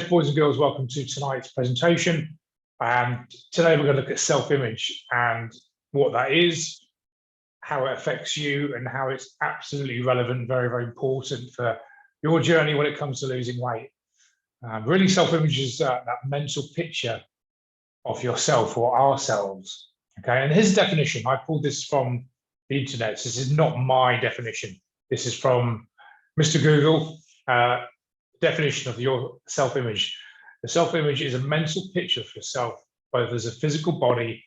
boys and girls, welcome to tonight's presentation. And today we're going to look at self-image and what that is, how it affects you, and how it's absolutely relevant, very, very important for your journey when it comes to losing weight. Really, self-image is that mental picture of yourself or ourselves. Okay, and here's a definition. I pulled this from the internet. This is not my definition. This is from Mr. Google. Definition of your self-image. The self-image is a mental picture of yourself, both as a physical body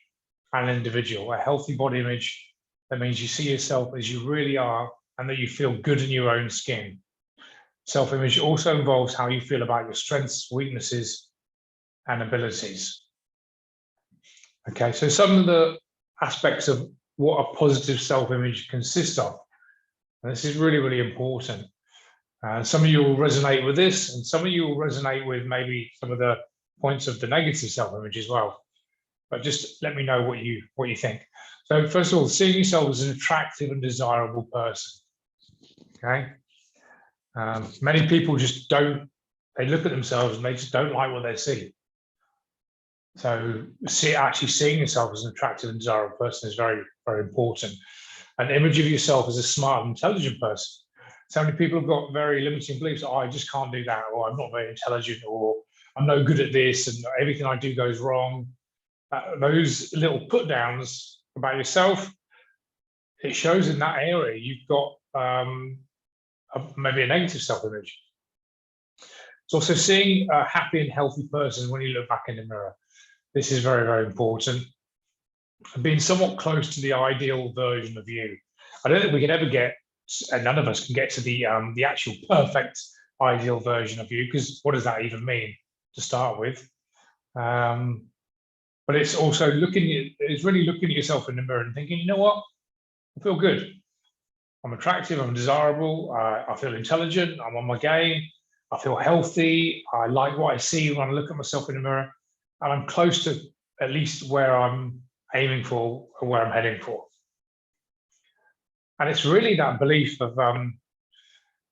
and an individual. A healthy body image, that means you see yourself as you really are and that you feel good in your own skin. Self-image also involves how you feel about your strengths, weaknesses, and abilities. Okay, so some of the aspects of what a positive self-image consists of, and this is really, really important. Some of you will resonate with this, and some of you will resonate with maybe some of the points of the negative self-image as well. But just let me know what you think. So first of all, seeing yourself as an attractive and desirable person. Okay. Many people just don't. They look at themselves and they just don't like what they see. So actually seeing yourself as an attractive and desirable person is very, very important. An image of yourself as a smart and intelligent person. So many people have got very limiting beliefs. Oh, I just can't do that, or I'm not very intelligent, or I'm no good at this, and everything I do goes wrong. Those little put downs about yourself, it shows in that area you've got maybe a negative self-image. It's also seeing a happy and healthy person when you look back in the mirror. This is very, very important. And being somewhat close to the ideal version of you. I don't think we can ever get, and none of us can get to the actual perfect ideal version of you, because what does that even mean to start with? But it's also really looking at yourself in the mirror and thinking, you know what, I feel good. I'm attractive, I'm desirable, I feel intelligent, I'm on my game, I feel healthy, I like what I see when I look at myself in the mirror, and I'm close to at least where I'm aiming for or where I'm heading for. And it's really that belief of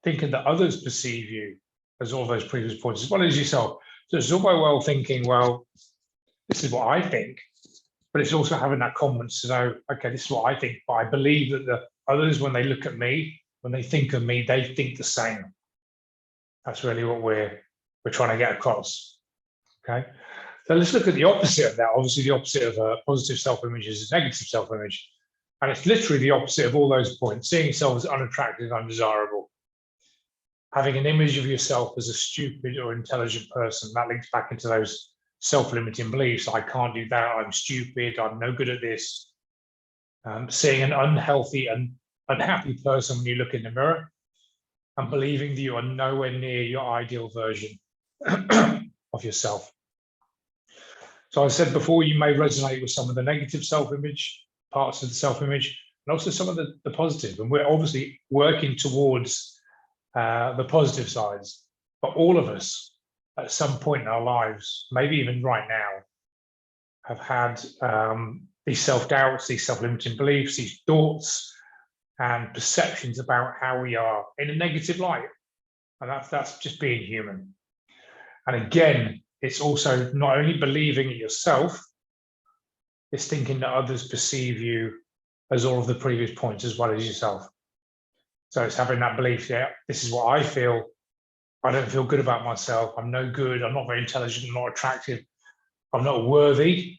thinking that others perceive you as all those previous points, as well as yourself. So it's all very well thinking, well, this is what I think, but it's also having that confidence to know, okay, this is what I think, but I believe that the others, when they look at me, when they think of me, they think the same. That's really what we're trying to get across. Okay, so let's look at the opposite of that. Obviously, the opposite of a positive self-image is a negative self-image. And it's literally the opposite of all those points. Seeing yourself as unattractive, undesirable. Having an image of yourself as a stupid or intelligent person, that links back into those self-limiting beliefs. I can't do that, I'm stupid, I'm no good at this. Seeing an unhealthy and unhappy person when you look in the mirror, and believing that you are nowhere near your ideal version of yourself. So I said before, you may resonate with some of the negative self-image, parts of the self-image, and also some of the positive. And we're obviously working towards the positive sides, but all of us at some point in our lives, maybe even right now, have had these self-doubts, these self-limiting beliefs, these thoughts and perceptions about how we are in a negative light. And that's just being human. And again, it's also not only believing it yourself, it's thinking that others perceive you as all of the previous points as well as yourself. So it's having that belief, yeah, this is what I feel. I don't feel good about myself. I'm no good. I'm not very intelligent. I'm not attractive. I'm not worthy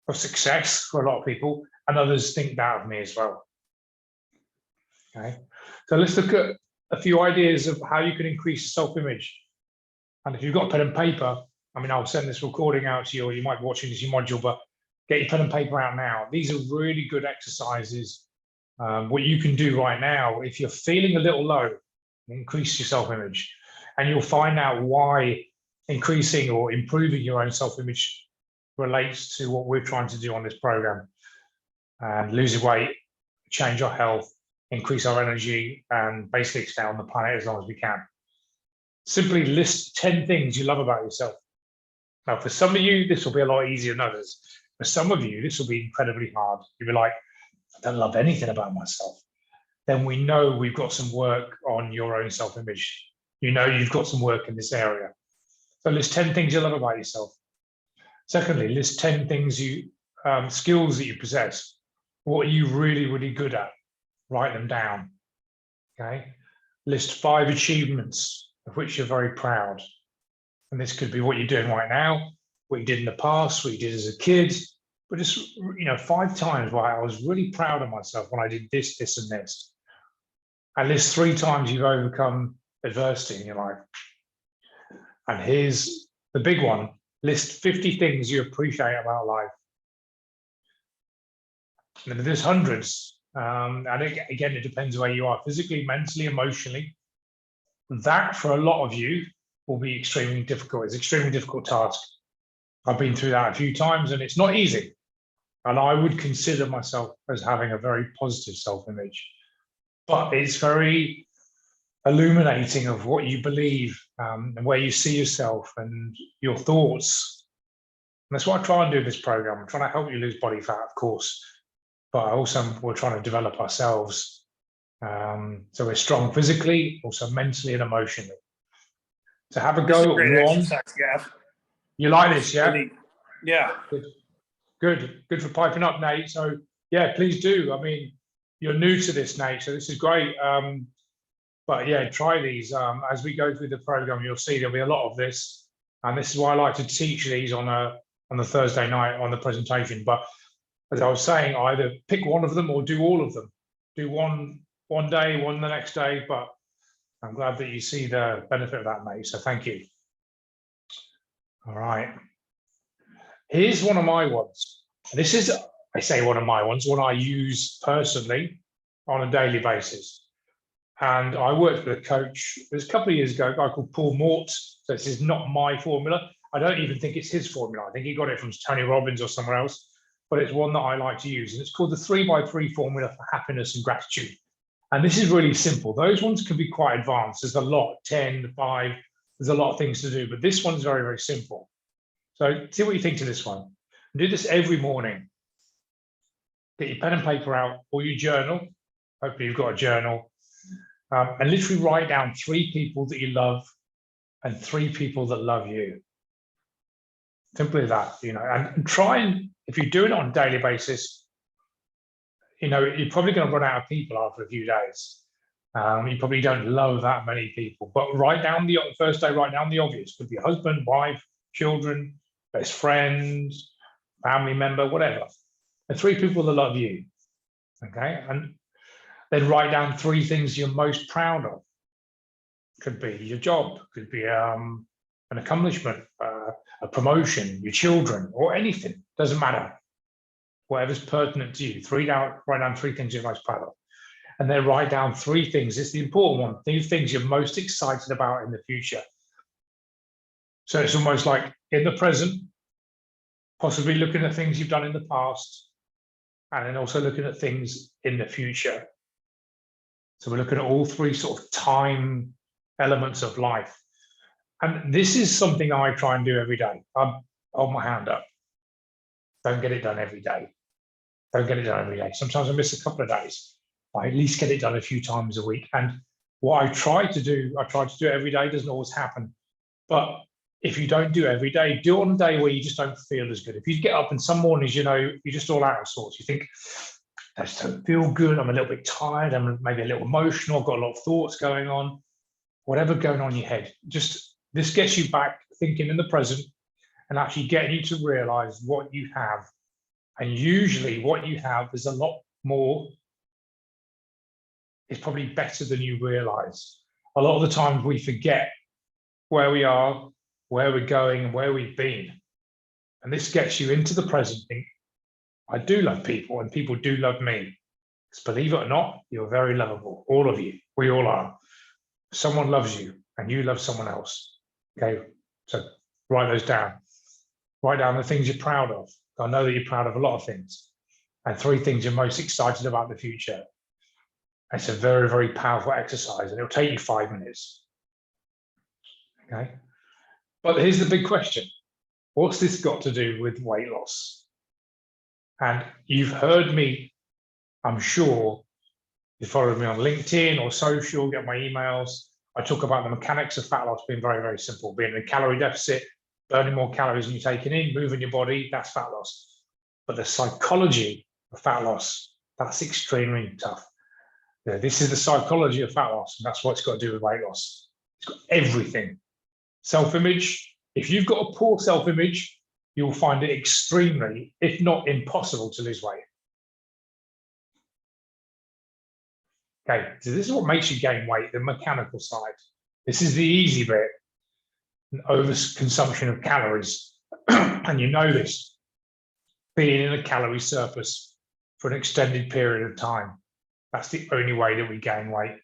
of success for a lot of people. And others think that of me as well. Okay. So let's look at a few ideas of how you can increase self-image. And if you've got pen and paper, I mean, I'll send this recording out to you, or you might be watching this module, but get your pen and paper out now. These are really good exercises. What you can do right now, if you're feeling a little low, increase your self-image. And you'll find out why increasing or improving your own self-image relates to what we're trying to do on this program. And losing weight, change our health, increase our energy, and basically stay on the planet as long as we can. Simply list 10 things you love about yourself. Now, for some of you, this will be a lot easier than others. For some of you, this will be incredibly hard. You'll be like, I don't love anything about myself. Then we know we've got some work on your own self-image. You know you've got some work in this area. So list 10 things you love about yourself. Secondly, list 10 things skills that you possess. What are you really, really good at? Write them down. Okay. List 5 achievements of which you're very proud. And this could be what you're doing right now, what you did in the past, what you did as a kid, but just, 5 times why I was really proud of myself when I did this, this, and this. And list 3 times you've overcome adversity in your life. And here's the big one, list 50 things you appreciate about life. And there's hundreds. And again, it depends where you are physically, mentally, emotionally. That, for a lot of you, will be extremely difficult. It's an extremely difficult task. I've been through that a few times, and it's not easy. And I would consider myself as having a very positive self-image. But it's very illuminating of what you believe and where you see yourself and your thoughts. And that's what I try and do in this program. I'm trying to help you lose body fat, of course, but also we're trying to develop ourselves. So we're strong physically, also mentally and emotionally. So have a go at one. You like this, yeah? Really, yeah. Good for piping up, Nate. So yeah, please do. I mean, you're new to this, Nate, so this is great. But yeah, try these. As we go through the program, you'll see there'll be a lot of this. And this is why I like to teach these on the Thursday night on the presentation. But as I was saying, either pick one of them or do all of them. Do one day, one the next day. But I'm glad that you see the benefit of that, mate. So thank you. All right. Here's one of my ones. This is, I say one of my ones, one I use personally on a daily basis. And I worked with a coach, it was a couple of years ago, a guy called Paul Mort. So this is not my formula. I don't even think it's his formula. I think he got it from Tony Robbins or somewhere else, but it's one that I like to use. And it's called the 3x3 formula for happiness and gratitude. And this is really simple. Those ones can be quite advanced. There's a lot, 10, 5, there's a lot of things to do, but this one's very, very simple. So see what you think to this one. Do this every morning. Get your pen and paper out or your journal. Hopefully you've got a journal. And literally write down 3 people that you love and 3 people that love you. Simply that, and try and, if you're doing it on a daily basis, you're probably going to run out of people after a few days. You probably don't love that many people, but write down the first day, write down the obvious. Could be husband, wife, children, best friend, family member, whatever. And 3 people that love you, okay? And then write down 3 things you're most proud of. Could be your job, could be an accomplishment, a promotion, your children, or anything. Doesn't matter. Whatever's pertinent to you. Write down 3 things you're most proud of. And then write down 3 things. It's the important one. 3 things you're most excited about in the future. So it's almost like in the present, possibly looking at things you've done in the past, and then also looking at things in the future. So we're looking at all 3 sort of time elements of life. And this is something I try and do every day. I hold my hand up. Don't get it done every day. Don't get it done every day. Sometimes I miss a couple of days. I at least get it done a few times a week. And what I try to do it every day. It doesn't always happen. But if you don't do it every day, do it on a day where you just don't feel as good. If you get up and some mornings, you're just all out of sorts. You think, I just don't feel good. I'm a little bit tired. I'm maybe a little emotional. I've got a lot of thoughts going on. Whatever going on in your head, this gets you back thinking in the present and actually getting you to realize what you have. And usually what you have is a lot more, it's probably better than you realize. A lot of the times we forget where we are, where we're going, and where we've been. And this gets you into the present. Think, I do love people and people do love me. Because believe it or not, you're very lovable. All of you, we all are. Someone loves you and you love someone else. Okay, so write those down. Write down the things you're proud of. I know that you're proud of a lot of things. And 3 things you're most excited about the future. It's a very, very powerful exercise and it'll take you 5 minutes. Okay, but here's the big question. What's this got to do with weight loss? And you've heard me, I'm sure, you followed me on LinkedIn or social, get my emails. I talk about the mechanics of fat loss being very, very simple, being in a calorie deficit, burning more calories than you're taking in, moving your body, that's fat loss. But the psychology of fat loss, that's extremely tough. This is the psychology of fat loss, and that's what it's got to do with weight loss. It's got everything. Self-image, if you've got a poor self-image, you'll find it extremely, if not impossible, to lose weight. Okay, so this is what makes you gain weight, the mechanical side. This is the easy bit, an overconsumption of calories. And you know this, being in a calorie surplus for an extended period of time. That's the only way that we gain weight.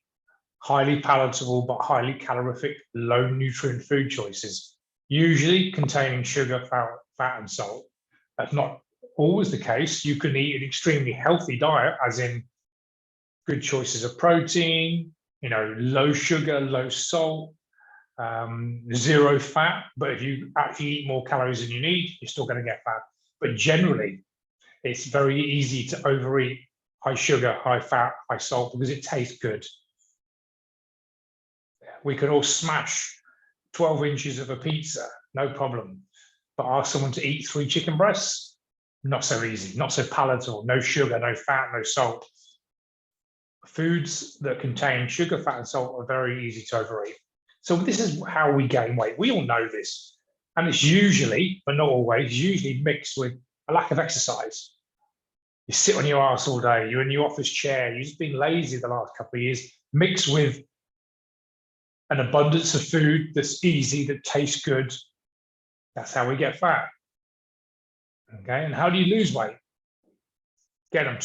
Highly palatable, but highly calorific, low nutrient food choices, usually containing sugar, fat, and salt. That's not always the case. You can eat an extremely healthy diet, as in good choices of protein, low sugar, low salt, zero fat. But if you actually eat more calories than you need, you're still going to get fat. But generally, it's very easy to overeat high sugar, high fat, high salt, because it tastes good. We can all smash 12 inches of a pizza, no problem. But ask someone to eat 3 chicken breasts, not so easy, not so palatable, no sugar, no fat, no salt. Foods that contain sugar, fat, and salt are very easy to overeat. So this is how we gain weight. We all know this. And it's usually, but not always, usually mixed with a lack of exercise. You sit on your ass all day, you're in your office chair, you've just been lazy the last couple of years, mixed with an abundance of food that's easy, that tastes good. That's how we get fat. Okay, and how do you lose weight? Again, I'm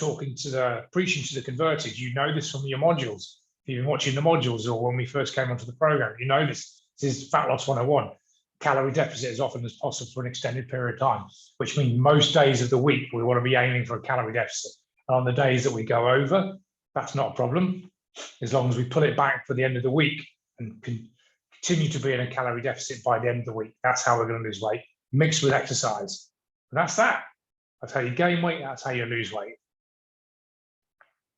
preaching to the converted. You know this from your modules. If you've been watching the modules or when we first came onto the program, you know this. This is Fat Loss 101. Calorie deficit as often as possible for an extended period of time, which means most days of the week we want to be aiming for a calorie deficit. And on the days that we go over, that's not a problem, as long as we pull it back for the end of the week and continue to be in a calorie deficit by the end of the week. That's how we're going to lose weight, mixed with exercise. And that's that. That's how you gain weight. That's how you lose weight.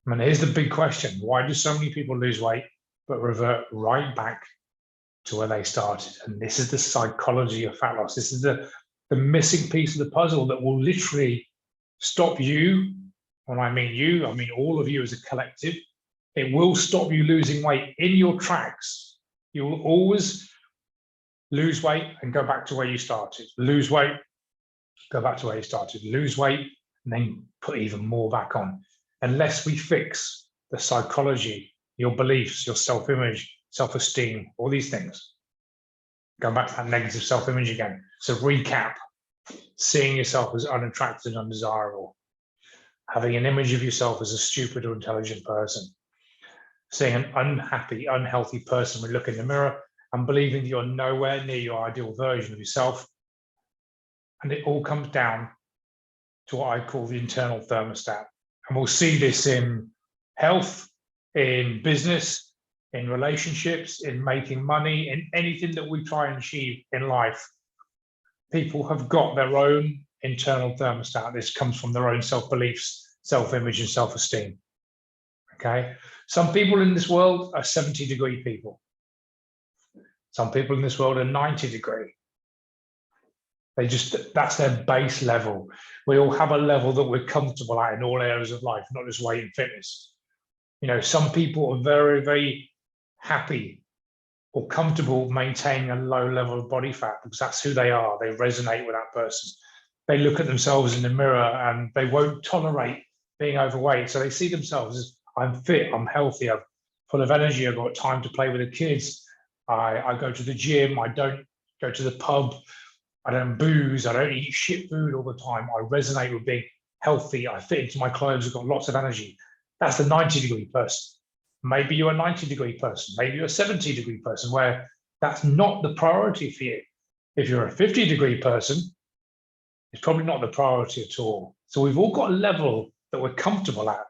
And here's the big question. Why do so many people lose weight but revert right back to where they started? And this is the psychology of fat loss. This is the missing piece of the puzzle that will literally stop you. When I mean you, I mean all of you as a collective. It will stop you losing weight in your tracks. You will always lose weight and go back to where you started. Lose weight, go back to where you started. Lose weight, and then put even more back on. Unless we fix the psychology, your beliefs, your self-image, self-esteem, all these things. Going back to that negative self-image again. So recap, seeing yourself as unattractive and undesirable. Having an image of yourself as a stupid or intelligent person. Seeing an unhappy, unhealthy person when you look in the mirror and believing that you're nowhere near your ideal version of yourself. And it all comes down to what I call the internal thermostat. And we'll see this in health, in business, in relationships, in making money, in anything that we try and achieve in life. People have got their own internal thermostat. This comes from their own self-beliefs, self-image, and self-esteem. Okay? Some people in this world are 70-degree people. Some people in this world are 90-degree. That's their base level. We all have a level that we're comfortable at in all areas of life, not just weight and fitness. Some people are very, very happy or comfortable maintaining a low level of body fat because that's who they are. They resonate with that person. They look at themselves in the mirror and they won't tolerate being overweight. So they see themselves as, I'm fit, I'm healthy, I'm full of energy, I've got time to play with the kids. I go to the gym, I don't go to the pub, I don't booze, I don't eat shit food all the time. I resonate with being healthy, I fit into my clothes, I've got lots of energy. That's the 90-degree person. Maybe you're a 90-degree person, maybe you're a 70-degree person where that's not the priority for you. If you're a 50-degree person, it's probably not the priority at all. So we've all got a level that we're comfortable at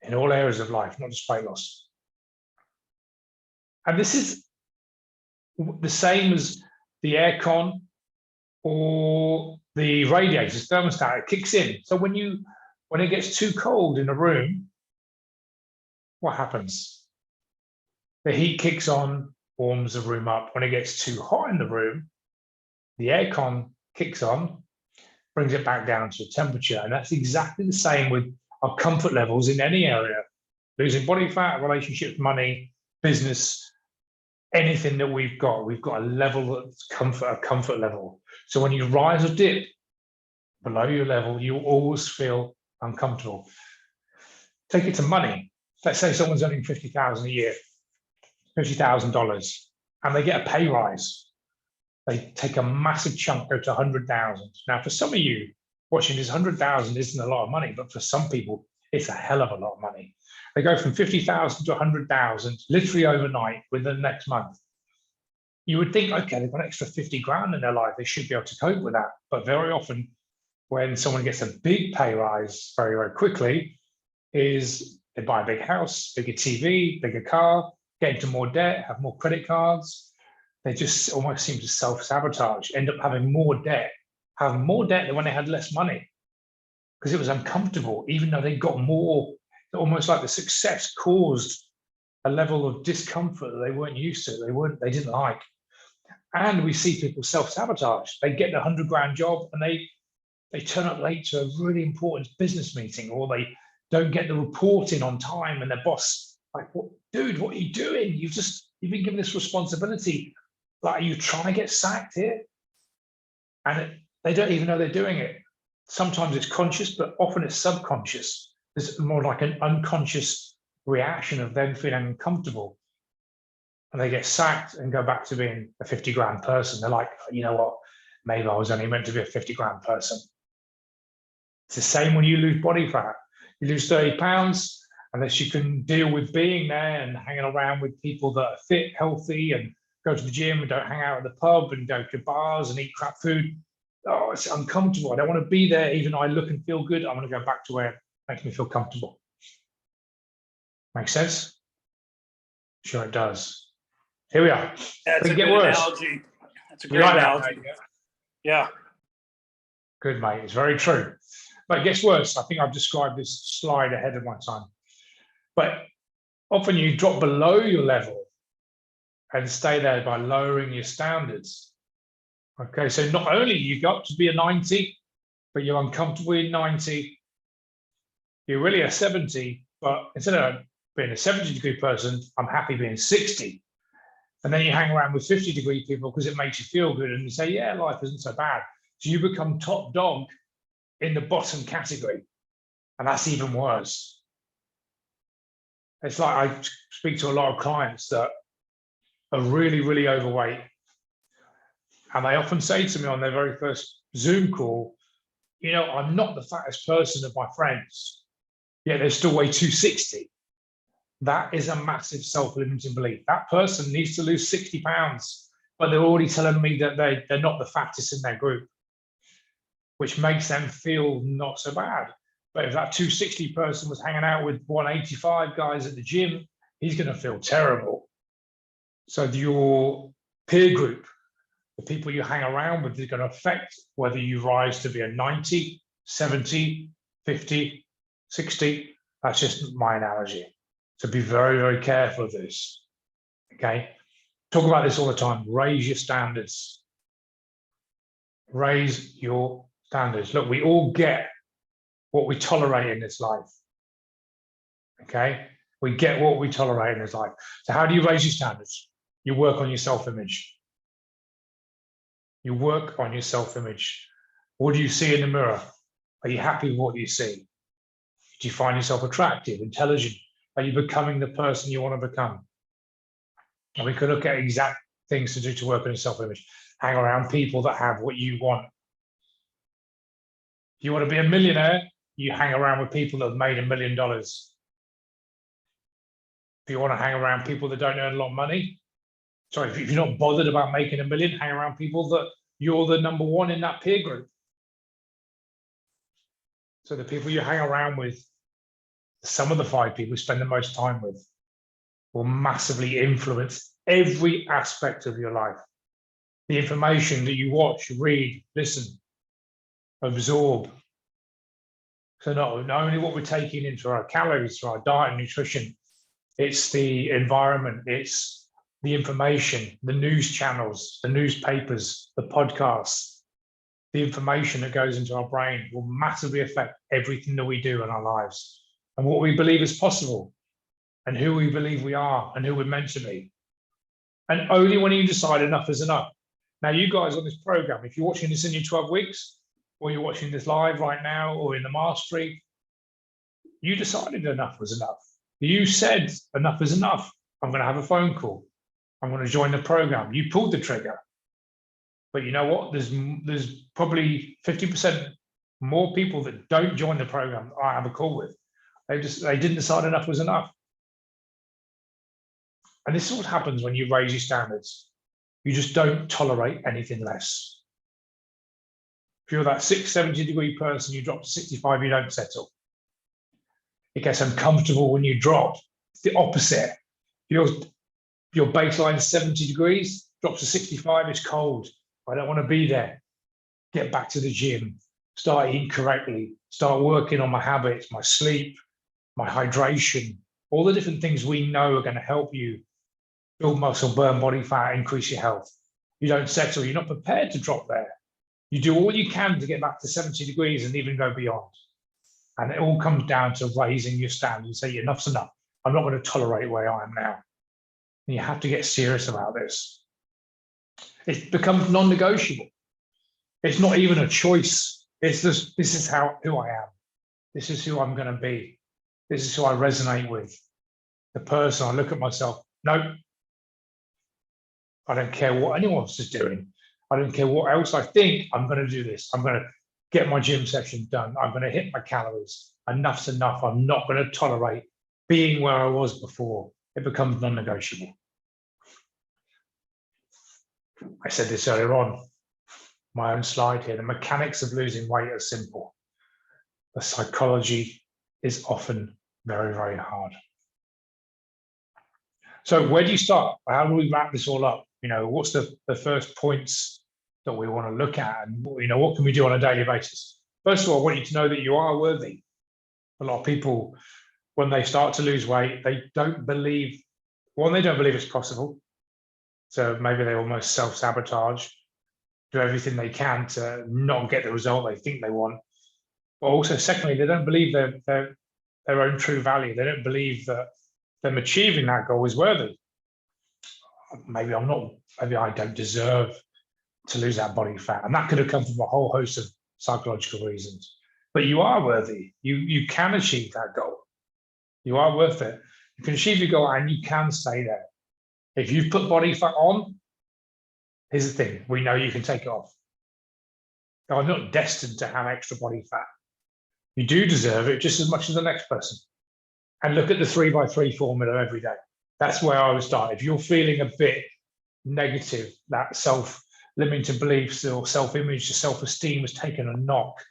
in all areas of life, not just weight loss. And this is the same as the aircon or the radiator's thermostat. It kicks in. So when it gets too cold in a room, what happens? The heat kicks on, warms the room up. When it gets too hot in the room, the aircon kicks on, brings it back down to temperature. And that's exactly the same with our comfort levels in any area. Losing body fat, relationships, money, business, anything that we've got a level of comfort, a comfort level. So when you rise or dip below your level, you always feel uncomfortable. Take it to money. Let's say someone's earning $50,000 a year, $50,000, and they get a pay rise. They take a massive chunk, go to 100,000. Now, for some of you watching this, 100,000 isn't a lot of money, but for some people, it's a hell of a lot of money. They go from 50,000 to 100,000 literally overnight within the next month. You would think, okay, they've got an extra 50 grand in their life. They should be able to cope with that. But very often, when someone gets a big pay rise very, very quickly, is they buy a big house, bigger TV, bigger car, get into more debt, have more credit cards. They just almost seem to self-sabotage, end up having more debt than when they had less money, because it was uncomfortable, even though they got more. Almost like the success caused a level of discomfort that they weren't used to, they didn't like. And we see people self-sabotage. They get the 100 grand job and they turn up late to a really important business meeting, or they don't get the report in on time, and their boss like, dude, what are you doing? You've been given this responsibility. Like, are you trying to get sacked here? And they don't even know they're doing it. Sometimes it's conscious, but often it's subconscious. There's more like an unconscious reaction of them feeling uncomfortable. And they get sacked and go back to being a 50 grand person. They're like, you know what? Maybe I was only meant to be a 50 grand person. It's the same when you lose body fat. You lose 30 pounds, unless you can deal with being there and hanging around with people that are fit, healthy, and go to the gym and don't hang out at the pub and go to bars and eat crap food. Oh, it's uncomfortable. I don't want to be there, even though I look and feel good. I want to go back to where it makes me feel comfortable. Make sense? Sure it does. Here we are. That's a good analogy. That's a great analogy. Yeah. Good, mate. It's very true. But it gets worse. I think I've described this slide ahead of my time. But often you drop below your level and stay there by lowering your standards. Okay, so not only you got to be a 90, but you're uncomfortable in 90, you're really a 70, but instead of being a 70-degree person, I'm happy being 60. And then you hang around with 50-degree people because it makes you feel good, and you say, yeah, life isn't so bad. So you become top dog in the bottom category, and that's even worse. It's like I speak to a lot of clients that are really, really overweight, and they often say to me on their very first Zoom call, you know, I'm not the fattest person of my friends, yet they still weigh 260. That is a massive self-limiting belief. That person needs to lose 60 pounds, but they're already telling me that they're not the fattest in their group, which makes them feel not so bad. But if that 260 person was hanging out with 185 guys at the gym, he's going to feel terrible. So your peer group, the people you hang around with, is going to affect whether you rise to be a 90, 70, 50, 60. That's just my analogy. So be very, very careful of this. Okay? Talk about this all the time. Raise your standards. Raise your standards. Look, we all get what we tolerate in this life. Okay? We get what we tolerate in this life. So how do you raise your standards? You work on your self-image. You work on your self-image. What do you see in the mirror? Are you happy with what you see? Do you find yourself attractive, intelligent? Are you becoming the person you want to become? And we could look at exact things to do to work on your self-image. Hang around people that have what you want. If you want to be a millionaire, you hang around with people that have made $1 million. If you want to hang around people that don't earn a lot of money, sorry, if you're not bothered about making $1 million, hang around people that you're the number one in that peer group. So the people you hang around with, some of the 5 people you spend the most time with, will massively influence every aspect of your life. The information that you watch, read, listen, absorb. So not only what we're taking into our calories, through our diet and nutrition, It's the environment. It's the information, the news channels, the newspapers, the podcasts. The information that goes into our brain will massively affect everything that we do in our lives and what we believe is possible and who we believe we are and who we're meant to be. And only when you decide enough is enough. Now, you guys on this program, if you're watching this in your 12 weeks, or you're watching this live right now, or in the mastery, you decided enough was enough. You said enough is enough. I'm going to have a phone call. I'm going to join the program. You pulled the trigger. But you know what? There's probably 50% more people that don't join the program I have a call with. They didn't decide enough was enough. And this is what happens when you raise your standards. You just don't tolerate anything less. If you're that 70-degree person, you drop to 65, you don't settle. It gets uncomfortable when you drop. It's the opposite. Your baseline is 70 degrees, drops to 65, it's cold. I don't want to be there. Get back to the gym, start eating correctly, start working on my habits, my sleep, my hydration, all the different things we know are going to help you build muscle, burn body fat, increase your health. You don't settle. You're not prepared to drop there. You do all you can to get back to 70 degrees and even go beyond. And it all comes down to raising your standards and say, enough's enough. I'm not going to tolerate where I am now. And you have to get serious about this. It becomes non-negotiable. It's not even a choice. It's just, this is who I am. This is who I'm going to be. This is who I resonate with. The person, I look at myself, no, I don't care what anyone else is doing. I don't care what else I think. I'm going to do this. I'm going to get my gym session done. I'm going to hit my calories. Enough's enough. I'm not going to tolerate being where I was before. It becomes non-negotiable. I said this earlier on, my own slide here. The mechanics of losing weight are simple. The psychology is often very, very hard. So where do you start? How do we wrap this all up? You know, what's the first points that we want to look at? And, you know, what can we do on a daily basis? First of all, I want you to know that you are worthy. A lot of people, when they start to lose weight, they don't believe, one, they don't believe it's possible. So maybe they almost self-sabotage, do everything they can to not get the result they think they want. But also, secondly, they don't believe their own true value. They don't believe that them achieving that goal is worthy. Maybe I don't deserve to lose that body fat. And that could have come from a whole host of psychological reasons. But you are worthy. You can achieve that goal. You are worth it. You can achieve your goal and you can stay there. If you've put body fat on, here's the thing, we know you can take it off. I'm not destined to have extra body fat. You do deserve it just as much as the next person. And look at the 3x3 formula every day. That's where I would start. If you're feeling a bit negative, that self-limiting beliefs or self-image, self-esteem has taken a knock.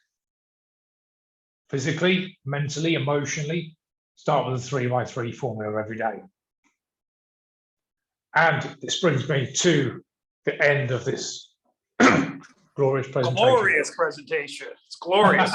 Physically, mentally, emotionally, start with the 3x3 formula every day. And this brings me to the end of this glorious presentation. Glorious presentation. It's glorious.